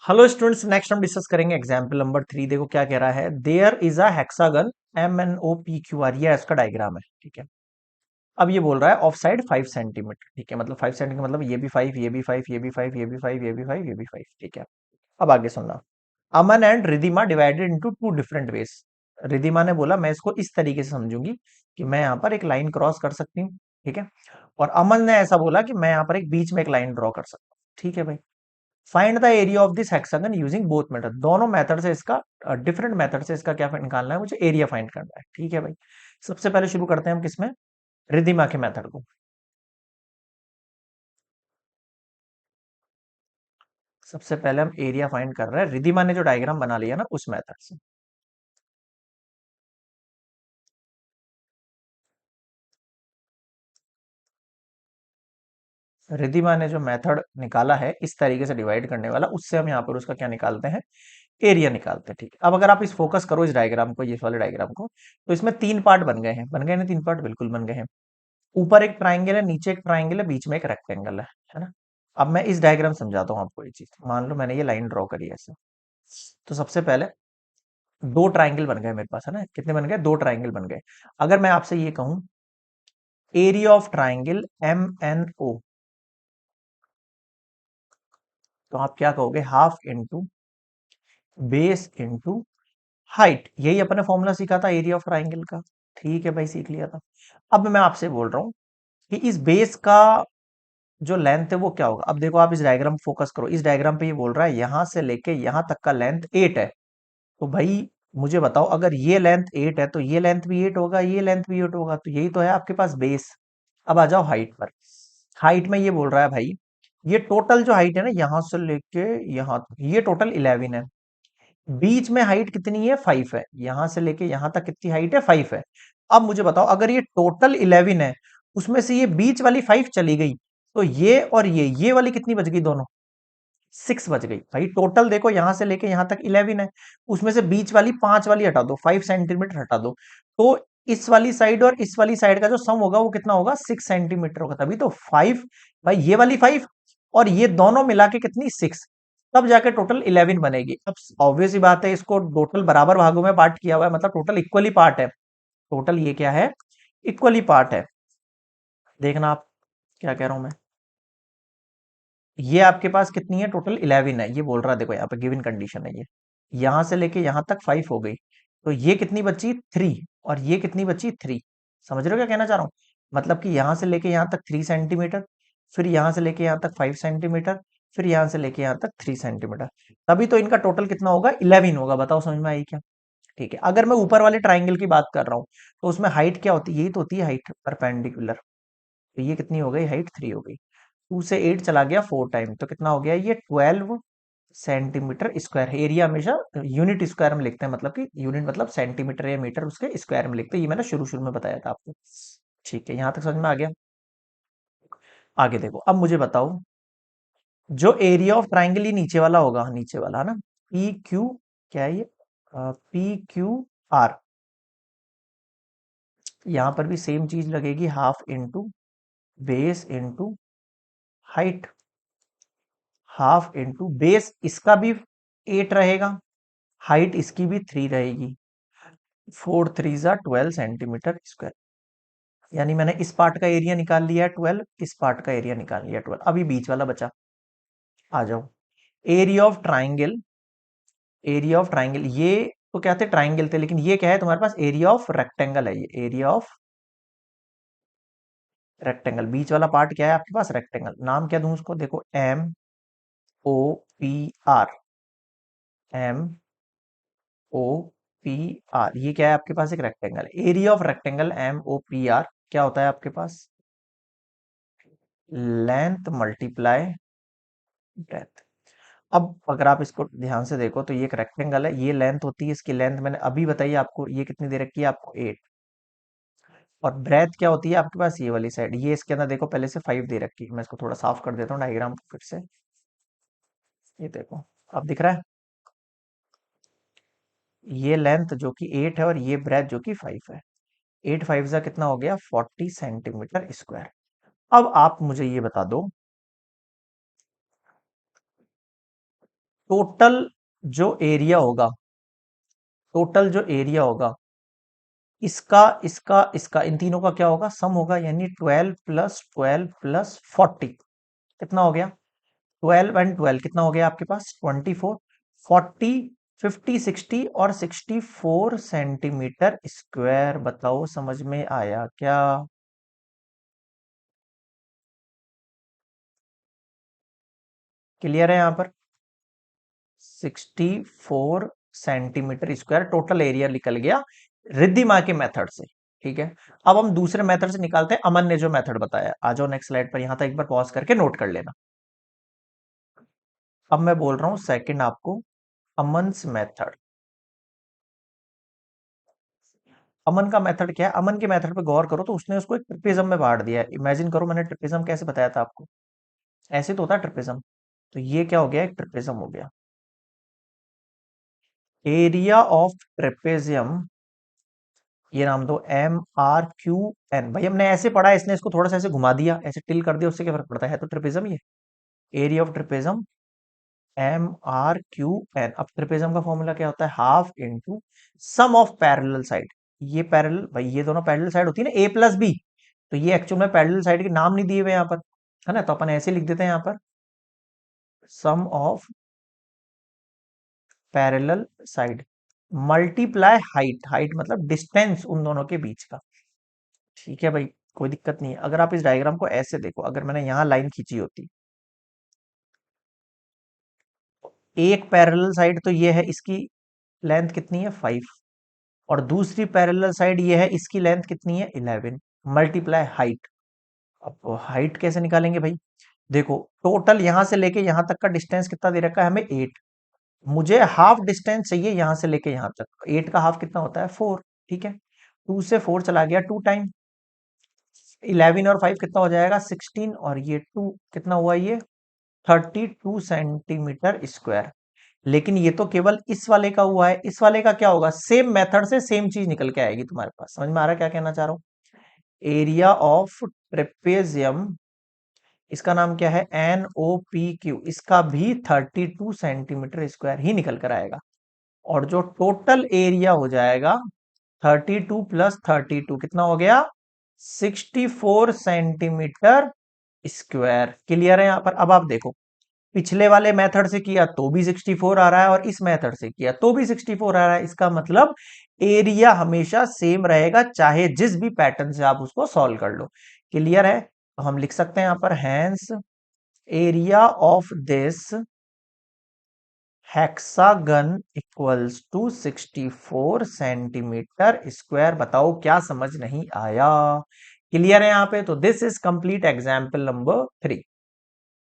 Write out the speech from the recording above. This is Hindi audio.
हेलो स्टूडेंट्स, नेक्स्ट हम डिस्कस करेंगे एग्जाम्पल नंबर 3। देखो क्या कह रहा है। There is a hexagon MNOPQR, ये इसका डायग्राम है। ठीक है। अब ये बोल रहा है ऑफ साइड 5 सेंटीमीटर। ठीक है, मतलब 5 सेंटीमीटर मतलब ये भी 5, ये भी 5, ये भी 5, ये भी 5, ये भी 5, ये भी 5। ठीक है। अब आगे सुनना। Aman and Ridhima divided into two different ways. Ridhima ने बोला मैं इसको इस तरीके से समझूंगी कि मैं यहाँ पर एक लाइन क्रॉस कर सकती हूँ। ठीक है। और अमन ने ऐसा बोला कि मैं यहाँ पर एक बीच में एक लाइन ड्रॉ कर सकता हूँ। ठीक है भाई। Find the area of this hexagon using both method. दोनों मेथड से इसका डिफरेंट मेथड से इसका क्या निकालना है, मुझे एरिया फाइंड करना है। ठीक है भाई। सबसे पहले शुरू करते हैं हम किसमें, रिधिमा के मेथड को। सबसे पहले हम एरिया फाइंड कर रहे हैं रिधिमा ने जो डायग्राम बना लिया ना उस मेथड से। रिधिमा ने जो मेथड निकाला है इस तरीके से डिवाइड करने वाला, उससे हम यहाँ पर उसका क्या निकालते हैं, एरिया निकालते हैं। ठीक है। अब अगर आप इस फोकस करो इस डायग्राम को, ये वाले डायग्राम को, तो इसमें तीन पार्ट बन गए हैं। बन गए ना तीन पार्ट, बिल्कुल बन गए हैं। ऊपर एक ट्राइंगल है, नीचे एक ट्राइंगल है, बीच में एक रेक्टेंगल है ना। अब मैं इस डायग्राम समझाता हूँ आपको ये चीज। मान लो मैंने ये लाइन ड्रॉ करी है ऐसे। तो सबसे पहले दो ट्राइंगल बन गए मेरे पास, है ना। कितने बन गए, दो ट्राइंगल बन गए। अगर मैं आपसे ये कहूं एरिया ऑफ ट्राइंगल MNO, तो आप क्या कहोगे, half into base into height. यही अपने फॉर्मूला सीखा था एरिया ऑफ ट्राइंगल का। ठीक है भाई, सीख लिया था। अब मैं आपसे बोल रहा हूँ कि इस बेस का जो लेंथ है वो क्या होगा। अब देखो आप इस डायग्राम फोकस करो, इस डायग्राम पे ये बोल रहा है यहां से लेके यहां तक का लेंथ 8 है। तो भाई मुझे बताओ, अगर ये लेंथ 8 है तो ये लेंथ भी 8 होगा, ये लेंथ भी 8 होगा। तो यही तो है आपके पास बेस। अब आ जाओ हाइट पर। हाइट में ये बोल रहा है भाई, ये टोटल जो हाइट है ना यहां से लेके यहां तक, ये टोटल 11 है। बीच में हाइट कितनी है, 5 है। यहां से लेके यहां तक कितनी हाइट है, 5 है। अब मुझे बताओ, अगर ये टोटल 11 है, उसमें से ये बीच वाली 5 चली गई, तो ये और ये वाली कितनी बच गई, दोनों 6 बच गई। भाई टोटल देखो यहां से लेके यहां तक 11 है, उसमें से बीच वाली 5 वाली हटा दो, 5 सेंटीमीटर हटा दो। तो इस वाली साइड और इस वाली साइड का जो सम होगा वो कितना होगा, 6 सेंटीमीटर होगा। तभी तो 5, भाई ये वाली 5 और ये दोनों मिला के कितनी, 6। तब जाके टोटल 11 बनेगी। अब ऑब्वियस ही बात है, इसको टोटल बराबर भागों में पार्ट किया हुआ है, मतलब टोटल इक्वली पार्ट है। टोटल ये क्या है, इक्वली पार्ट है। देखना आप क्या कह रहा हूं मैं। ये आपके पास कितनी है, टोटल 11 है। ये बोल रहा है, देखो यहाँ पे गिवन कंडीशन है ये। यहां से लेके यहां तक 5 हो गई, तो ये कितनी बची, 3। और ये कितनी बची, 3। समझ रहे हो क्या कहना चाह रहा हूँ। मतलब कि यहां से लेके यहां तक 3 सेंटीमीटर, फिर यहां से लेके यहां तक 5 सेंटीमीटर, फिर यहां से लेके यहां तक 3 सेंटीमीटर। तभी तो इनका टोटल कितना होगा, 11 होगा। बताओ समझ में आई क्या। ठीक है। अगर मैं ऊपर वाले ट्राइंगल की बात कर रहा हूँ, तो उसमें हाइट क्या होती है, यही तो होती है हाइट परपेंडिकुलर। तो ये कितनी हो गई, हाइट 3 हो गई। 2 से 8 चला गया 4 टाइम, तो कितना हो गया, ये 12 सेंटीमीटर स्क्वायर। एरिया हमेशा यूनिट स्क्वायर में लिखते हैं, मतलब कि यूनिट मतलब सेंटीमीटर या मीटर उसके स्क्वायर में लिखते हैं। ये मैंने शुरू शुरू में बताया था आपको। ठीक है, यहां तक समझ में आ गया। आगे देखो, अब मुझे बताओ जो एरिया ऑफ ट्राइंगल ये नीचे वाला होगा, नीचे वाला है ना, PQ, क्या है ये, PQR। यहां पर भी सेम चीज लगेगी, half into base into height. Half into base इसका भी 8 रहेगा, हाइट इसकी भी 3 रहेगी। 4 3 जा 12 सेंटीमीटर स्क्वायर। यानी मैंने इस पार्ट का एरिया निकाल लिया है 12, इस पार्ट का एरिया निकाल लिया 12। अभी बीच वाला बचा। आ जाओ, area of triangle. Area of triangle ये तो क्या थे, ट्राइंगल थे, लेकिन ये क्या है तुम्हारे पास, एरिया ऑफ रेक्टेंगल है। ये एरिया ऑफ रेक्टेंगल, बीच वाला पार्ट क्या है आपके पास, रेक्टेंगल। नाम क्या दूं उसको, देखो MOPR। MOPR, ये क्या है आपके पास, एक rectangle. Area of rectangle MOPR क्या होता है आपके पास, लेंथ मल्टीप्लाई ब्रेथ। अब अगर आप इसको ध्यान से देखो तो ये एक रेक्टेंगल है, ये लेंथ होती है, इसकी लेंथ मैंने अभी बताई आपको, ये कितनी दे रखी है आपको, 8। और ब्रेथ क्या होती है आपके पास, ये वाली साइड, ये इसके अंदर देखो पहले से 5 दे रखी है। मैं इसको थोड़ा साफ कर देता हूँ डायग्राम को फिर से। ये देखो, अब दिख रहा है, ये लेंथ जो कि 8 है और ये ब्रेथ जो कि 5 है। 8 5 जा कितना हो गया, 40 सेंटीमीटर स्क्वायर। अब आप मुझे ये बता दो टोटल जो एरिया होगा, टोटल जो एरिया होगा, इसका इसका इसका इन तीनों का क्या होगा, सम होगा, यानी 12 + 12 + 40 कितना हो गया, 12 और 12 कितना हो गया आपके पास, 24, 40, 50, 60 और 64 सेंटीमीटर स्क्वायर। बताओ समझ में आया क्या? क्लियर है यहाँ पर? 64 सेंटीमीटर स्क्वायर टोटल एरिया निकल गया रिद्धिमा के मेथड से। ठीक है, अब हम दूसरे मेथड से निकालते हैं, अमन ने जो मेथड बताया। आ जाओ नेक्स्ट स्लाइड पर, यहां तक एक बार पॉज करके नोट कर लेना। अब मैं बोल रहा हूं सेकंड आपको, अमन्स मेथड। अमन का मेथड क्या है? अमन के मेथड पे गौर करो तो उसने उसको एक ट्रिपेजम में बांट दिया है। इमेजिन करो, मैंने ट्रिपेजम कैसे बताया था आपको, ऐसे तो होता है ट्रिपेजम। तो ये क्या हो गया, एक ट्रिपेजम हो गया। एरिया ऑफ ट्रेपेजियम, ये नाम दो MRQN। भाई हमने ऐसे पढ़ा है, इसने इसको थोड़ा सा ऐसे घुमा दिया, ऐसे टिल कर दिया, उससे क्या फर्क पड़ता है तो ट्रिपेजम ये। Area of trapezium MRQN। अब ट्रिपेजम का फॉर्मूला क्या होता है, half into sum of parallel side. ये पैरेलल, भाई ये दोनों पैरेलल साइड होती है ना, A + B। तो ये एक्चुअल में पैरेलल साइड के नाम नहीं दिए हुए यहाँ पर, है ना, तो अपन ऐसे लिख देते हैं यहाँ पर, sum of parallel side multiply height. Height मतलब डिस्टेंस उन दोनों के बीच का। ठीक है भाई, कोई दिक्कत नहीं है। अगर आप इस डायग्राम को ऐसे देखो, अगर मैंने यहां लाइन खींची होती, एक पैरेलल साइड तो ये है, इसकी लेंथ कितनी है 5, और दूसरी पैरेलल साइड ये है, इसकी लेंथ कितनी है 11, मल्टीप्लाई हाइट। अब हाइट कैसे निकालेंगे भाई, देखो टोटल यहां से लेके यहां तक का डिस्टेंस कितना दे रखा है हमें 8, मुझे हाफ डिस्टेंस चाहिए यहां से लेके यहां तक। 8 का हाफ कितना होता है 4। ठीक है, 2 से 4 चला गया 2 टाइम, 11 और 5 कितना हो जाएगा 16, और ये 2 कितना हुआ, ये 32 सेंटीमीटर स्क्वायर। लेकिन ये तो केवल इस वाले का हुआ है, इस वाले का क्या होगा, सेम मेथड से सेम चीज निकल के आएगी तुम्हारे पास। समझ में आ रहा है क्या कहना चाह रहा हूं? एरिया ऑफ ट्रेपेजियम, इसका नाम क्या है NOPQ, इसका भी 32 सेंटीमीटर स्क्वायर ही निकल कर आएगा। और जो टोटल एरिया हो जाएगा 32 + 32 कितना हो गया, 64 सेंटीमीटर स्क्वायर। क्लियर है यहाँ पर? अब आप देखो, पिछले वाले मेथड से किया तो भी 64 आ रहा है, और इस मेथड से किया तो भी 64 आ रहा है। इसका मतलब एरिया हमेशा सेम रहेगा, चाहे जिस भी पैटर्न से आप उसको सॉल्व कर लो। क्लियर है? तो हम लिख सकते हैं यहां पर, hence area of this hexagon equals to 64 centimetre square. बताओ क्या समझ नहीं आया? क्लियर है यहाँ पे? तो this is complete example number 3।